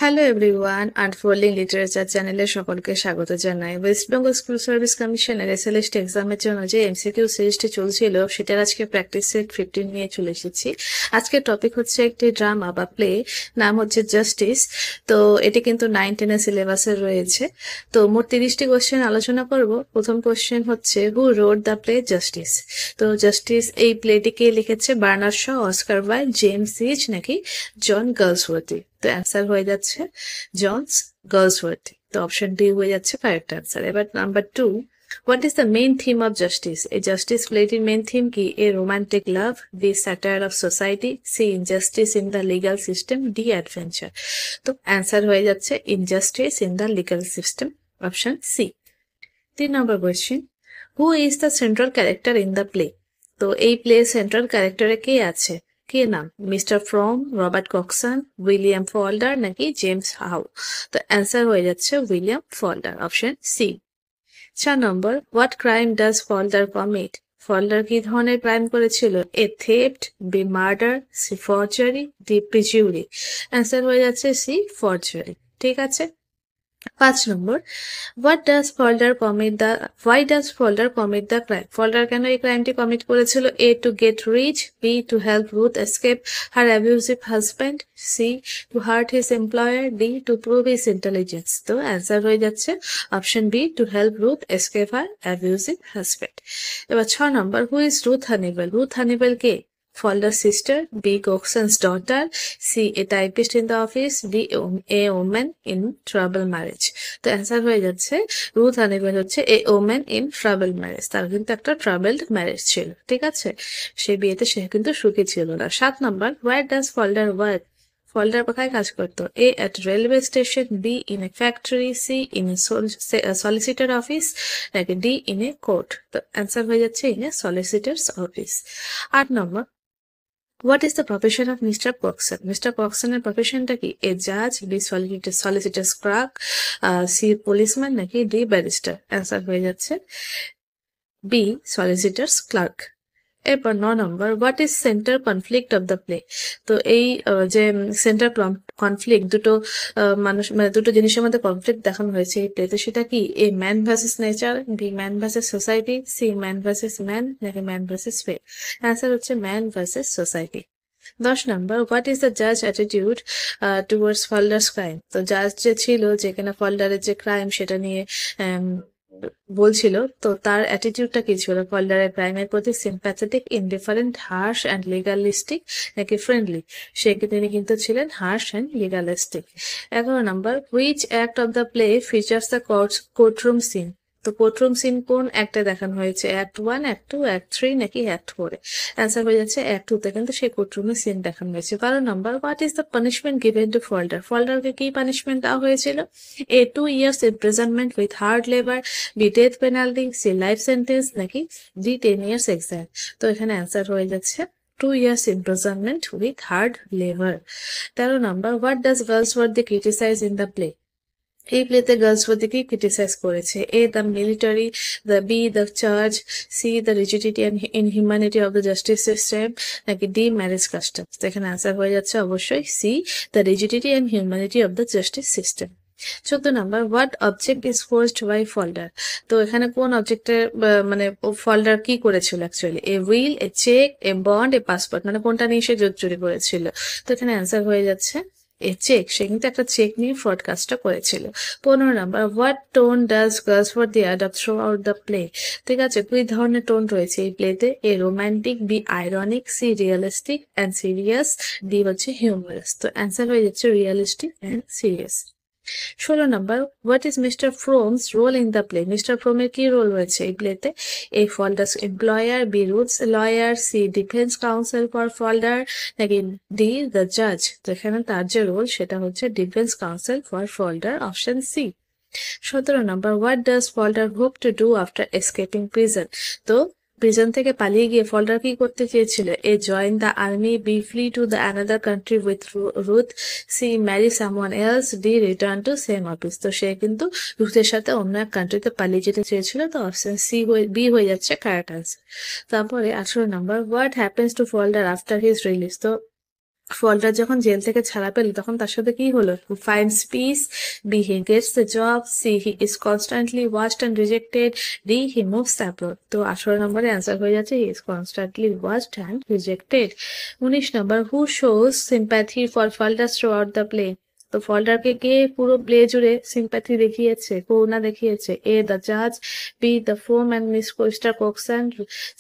Hello everyone, unfolding literature চ্যানেলে সকলকে স্বাগত জানাই। ওয়েস্ট বেঙ্গল স্কুল সার্ভিস কমিশনের এসএলএসটি এক্সামের জন্য যে এমসিকিউ সিরিজটি চলছিল সেটার আজকে প্র্যাকটিস সেট 15 নিয়ে চলে এসেছি। আজকের টপিক হচ্ছে একটি ড্রামা বা প্লে, নাম হচ্ছে জাস্টিস। তো এটি কিন্তু 9-10 সিলেবাসের রয়েছে। তো মোট 30টি কোশ্চেন আলোচনা করব। প্রথম কোশ্চেন হচ্ছে, who wrote the play justice? তো জাস্টিস এই প্লেটিকে লিখেছে Bernard Shaw, Oscar Wilde, James Hitch নাকি জন গালসওয়ার্থি? তো অ্যান্সার হয়ে যাচ্ছে জনস গালসওয়ার্থি। তো অপশন ডি হয়ে যাচ্ছে কারেক্ট অ্যান্সার। এবার number 2, what is the main theme of justice? এই জাস্টিস প্লেটির মেইন থিম কি? A romantic love, B satire of society, C injustice in the legal system, D adventure. তো answer হয়ে যাচ্ছে injustice in the legal system, option C. 3 number question, who is the central character in the play? তো এই play central ক্যারেক্টারে কে আছে? কে নাম? Mister from, Robert Coxon, William Falder নাকি জেমস হাউ? তো অ্যান্সার হয়ে যাচ্ছে William Falder, option C. 4 number, what crime does Falder commit? Falder কি ধরনের ক্রাইম করেছিল? A theft, B murder, C forgery, D perjury? Answer হয়ে যাচ্ছে সি ফরজারি। ঠিক আছে। 5 নম্বর, why does Folder commit the crime? ফল্ডার কেন এই ক্রাইমটি কমিট করেছিল? A to get rich, B to help Ruth escape her abusive husband, C to hurt his employer, D to prove his intelligence? তো answer হয়ে যাচ্ছে option B, to help Ruth escape her abusive husband. এবার 6 number, who is Ruth Honeywill? Ruth Honeywill কে? Folder's sister, B. Coxon's daughter, C. A typist in the office, D. A woman in trouble marriage? তো answer হয়ে যাচ্ছে Ruth হানিবেল হচ্ছে এ women in travel marriage. তার কিন্তু একটা travelled marriage ছিল, ঠিক আছে। সে বিয়েতে সে কিন্তু সুখী ছিল না। 7 নম্বর, হোয়ার ডাজ ফল্ডার ওয়ার্ক? ফল্ডার কোথায় কাজ করতো? A at railway station, B in a factory, C in a solicitor office নাকি ডি ইন এ কোর্ট? তো অ্যান্সার হয়ে যাচ্ছে in a solicitor's office. 8 number, what is the profession of Mr Coxon? Mr কক্সনের প্রফেশনটা কি? A জাজ, B solicitor clerk, C policeman নাকি D barrister? Answer হয়ে যাচ্ছে বি সলিসিটার্স ক্লার্ক। এরপর 9 number, what is centre conflict of the play? তো এই যে সেন্টার কনফ্লিক্ট, দুটো মানুষ মানে দুটো জিনিসের মধ্যে কনফ্লিক্ট দেখানো হয়েছে এই প্লেতে, সেটা কি? A man versus nature, B man versus society, C man versus man নাকি ম্যান ভার্সেস ফেট? অ্যান্সার হচ্ছে man versus society. 10 number, what is the জাজ অ্যাটিটিউড টুয়ার্ডস ফল্ডার্স ক্রাইম? তো জাজ যে ছিল, যে কিনা ফল্ডারের যে ক্রাইম সেটা নিয়ে বলছিল, তো তার অ্যাটিটিউডটা কি ছিল ফল্ডারের ক্রাইমের প্রতি? Sympathetic, indifferent, harsh and legalistic নাকি ফ্রেন্ডলি? তিনি কিন্তু ছিলেন harsh and legalistic. 11 number, which act of the play features the courtroom scene? তো কোর্টরুম সিন কোন অ্যাক্টে দেখানো হয়েছে? অ্যাক্ট 1, অ্যাক্ট 2, অ্যাক্ট 3 নাকি অ্যাক্ট 4? অ্যান্সার হয়ে যাচ্ছে অ্যাক্ট 2 তে কিন্তু সেই কোর্টরুমের সিন দেখানো হয়েছে। 12 number, what is the punishment given to Falder? ফল্ডারকে কি পানিশমেন্ট দেওয়া হয়েছিল? A 2 years imprisonment with hard labor, B death penalty, C life sentence নাকি ডি 10 years এক্সাইল? তো এখানে অ্যান্সার হয়ে যাচ্ছে 2 years imprisonment with hard labor। 13 number, what does Galsworthy criticise in the play? এই প্লেতে গার্লসওয়ার্থি কি ক্রিটিসাইজ করেছে? A the military, the B the church, C the rigidity and inhumanity of the justice system নাকি D marriage customs? তো এখানে answer হয়ে যাচ্ছে অবশ্যই C, the rigidity and humanity of the justice system. 14 number, what object is forced by Falder? তো এখানে কোন অবজেক্টের মানে ফল্ডার কি করেছিল actually? A will, a cheque, a bond, a passport? মানে কোনটা নিয়ে সে জোর চুরি করেছিল? তো এখানে অ্যান্সার হয়ে যাচ্ছে এ চেক। সে কিন্তু একটা চেক নিয়ে ফ্রড কাজটা করেছিল। 15 number, what tone does Galsworthy adopt throughout the play? ঠিক আছে, দুই ধরনের টোন রয়েছে এই প্লেতে। A romantic, B ironic, C realistic and serious, D হচ্ছে হিউমারাস। তো অ্যান্সার হয়ে যাচ্ছে realistic and serious. 16 number, what is Mr Frome's role in the play? Mr ফ্রোমের কি রোল রয়েছে এই প্লেতে? A Falder's employer, B Ruth's lawyer, C defence counsel for Falder নাকি ডি দ্য জাজ? তো এখানে তার যে রোল সেটা হচ্ছে defence counsel for Falder, option C. 17 number, what does Falder hope to do after escaping prison? তো প্রিজন থেকে পালিয়ে গিয়ে ফল্ডার কি করতে চেয়েছিল? A join the army, B flee to the another country with Ruth, C marry someone else, D return to same office? তো সে কিন্তু রুথের সাথে অন্য এক কান্ট্রিতে পালিয়ে যেতে চেয়েছিল। তো অপশন সি বি হয়ে যাচ্ছে কারেক্ট আনসার। তারপরে 18 number, what happens to Falder after his release? তো ফল্টার যখন জেল থেকে ছাড়া পেল তখন তার সাথে কি হলো? Finds peace, B he gets the job, C he is constantly watched and rejected, D he moves abroad. তো 18 নম্বরে অ্যান্সার হয়ে যাচ্ছে he is constantly watched and rejected. 19 number who shows sympathy for Falder throughout the play. তো ফল্টারকে কে পুরো play জুড়ে sympathy দেখিয়েছে, করুণা দেখিয়েছে? এ দ্য জাজ, B the foreman Mr Coxon,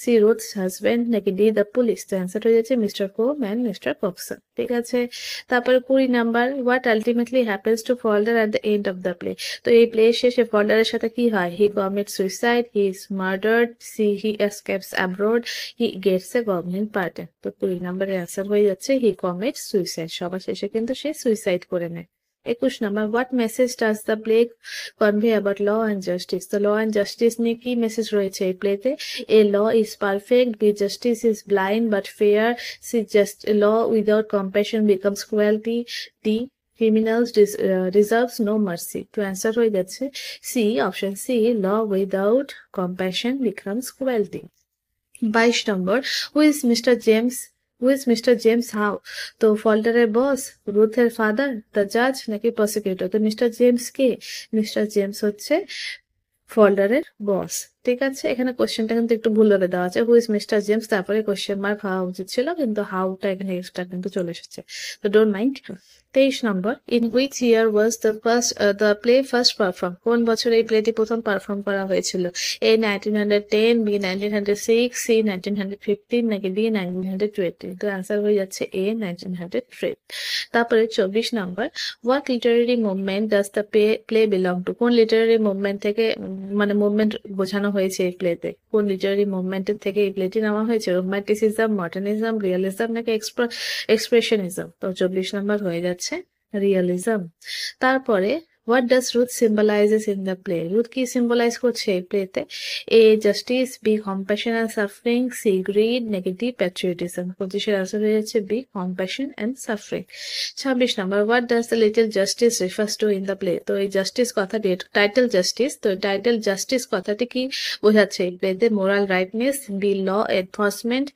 C Ruth's husband, নাকি ডি দ্য পুলিশ? তো অ্যান্সার হয়ে যাচ্ছে মিস্টার কোম অ্যান্ড মিস্টার কক্সন। ঠিক আছে, তারপরে 20 number what ultimately happens to Falder at the end of the play. তো এই প্লে শেষে ফল্ডারের সাথে কি হয়? He commit suicide, he is murdered, C he escapes abroad, he gets a government pardon. তো 20 নাম্বারের অ্যান্সার হয়ে যাচ্ছে হি কমিট সুইসাইড। সবার শেষে কিন্তু সে সুইসাইড করে নেয়। 21 number what message does the play convey about law and justice. তো ল অ্যান্ড জাস্টিস নিয়ে কি মেসেজ রয়েছে এই প্লেতে? A law is perfect, B justice is blind but fair, C just a law without compassion becomes cruelty, D criminals deserves no mercy. To answer হয়ে যাচ্ছে C, option C, law without compassion becomes cruelty. 22 number who is mister James, who is mister James How. তো ফল্টারের বস, রুথের father, the জাজ, নাকি prosecutor? তো mister James কে? Mister James হচ্ছে ফল্ডারের বস। ঠিক আছে, এখানে কোশ্চেনটা কিন্তু একটু ভুলভাবে দেওয়া আছে, হু ইজ মিস্টার জেমস তারপরে কোশ্চেন মার্ক হওয়া উচিত ছিল, কিন্তু হাউটা এখানে এক্সট্রা কিন্তু চলে এসেছে, তো don't mind. 23 number in which year was the play first perform. কোন বছর এই প্লেটি প্রথম পারফর্ম করা হয়েছিল? এ 1910, বি 1906, সি 1915, নাকি ডি 1920? তো অ্যান্সার হয়ে যাচ্ছে এ 1903। তারপরে 24 number what literary movement does the play belong to. কোন লিটারারি মুভমেন্ট থেকে মানে মুভমেন্ট বোঝানো হয়েছে এই প্লেতে? কোন লিটারারি মুভমেন্টের থেকে এই প্লেটি নেওয়া হয়েছে? রোমান্টিসিজম, মডার্নিজম, রিয়ালিজম, নাকি এক্সপ্রেশনিজম? তো 24 নম্বর হয়ে যাচ্ছে রিয়ালিজম। তারপরে what does Ruth symbolises in the play. Ruth কি সিম্বলাইজ করছে এই প্লেতে? A justice, B compassion and suffering, C greed, নাকি ডি প্যাট্রিয়টিজম? 25-এর আনসার হয়ে যাচ্ছে B compassion and suffering. 26 number what does the little justice refers to in the play. তো এই জাস্টিস কথাটি টাইটেল জাস্টিস, তো টাইটেল জাস্টিস কথাটি কি বোঝাচ্ছে এই প্লেতে? Moral rightness, B law enforcement,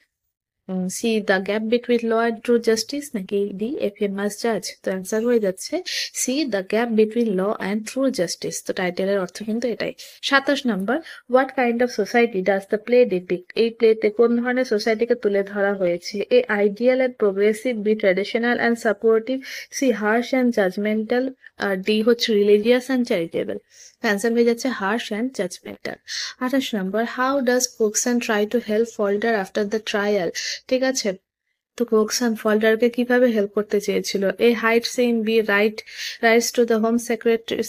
C the gap between law and true justice, নাকি ডি এ ফেমাস জাজ? তো অ্যান্সার হয়ে যাচ্ছে C the gap between law and true justice. তো টাইটেলের অর্থ কিন্তু এটাই। 27 number what kind of society does the play depict. এই প্লেতে কোন ধরনের সোসাইটিকে তুলে ধরা হয়েছে? A ideal and progressive, B traditional and supportive, C harsh and judgemental, R D হচ্ছে রিলিজিয়াস অ্যান্ড চ্যারিটেবল। অ্যান্সার হয়ে যাচ্ছে harsh and judgemental. 28 number how does Coxon try to help Falder after the trial. ঠিক আছে, তো Coxon ফল্ডারকে কিভাবে help করতে চেয়েছিল? A hides him, B writes to the home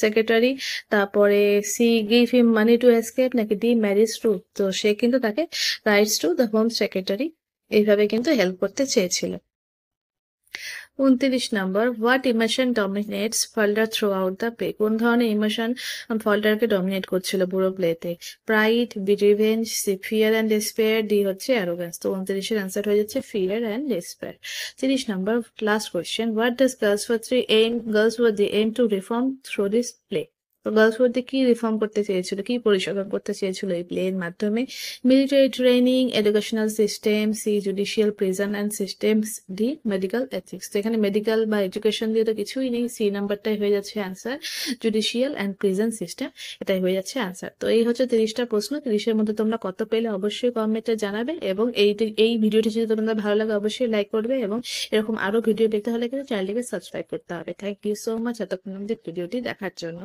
secretary, তারপরে C give him money to escape, নাকি D marries to? তো সে কিন্তু তাকে writes to the home secretary এইভাবে কিন্তু হেল্প করতে চেয়েছিল। 29 number what emotion ডমিনেটস Falder throughout the play. কোন ধরনের ইমোশন ফল্ডারকে ডমিনেট করছিল পুরো প্লেতে? Pride, B revenge, C fear and despair, D হচ্ছে অ্যারোগ্যান্স। তো 29-এর অ্যান্সার হয়ে যাচ্ছে fear and despair. 30 number last question what does Galsworthy aim to reform through this play. তো গার্লস ওয়ার কি রিফর্ম করতে চেয়েছিল, কি পরিষ্কার করতে চেয়েছিল এই প্লের মাধ্যমে? Military training, educational system, C judicial prison and systems, D medical ethics. তো এখানে মেডিকেল বা এডুকেশন দিয়ে তো কিছুই নেই, সি নাম্বারটাই হয়ে যাচ্ছে answer, judicial and prison system, এটাই হয়ে যাচ্ছে অ্যান্সার। তো এই হচ্ছে 30টা প্রশ্ন। 30-এর মধ্যে তোমরা কত পেলে অবশ্যই কমেন্টে জানাবে, এবং এই ভিডিওটি যদি তোমাদের ভালো লাগে অবশ্যই লাইক করবে, এবং এরকম আরো ভিডিও দেখতে হলে কিন্তু চ্যানেলটিকে সাবস্ক্রাইব করতে হবে। থ্যাংক ইউ সো মাচ এতক্ষণ আমাদের ভিডিওটি দেখার জন্য।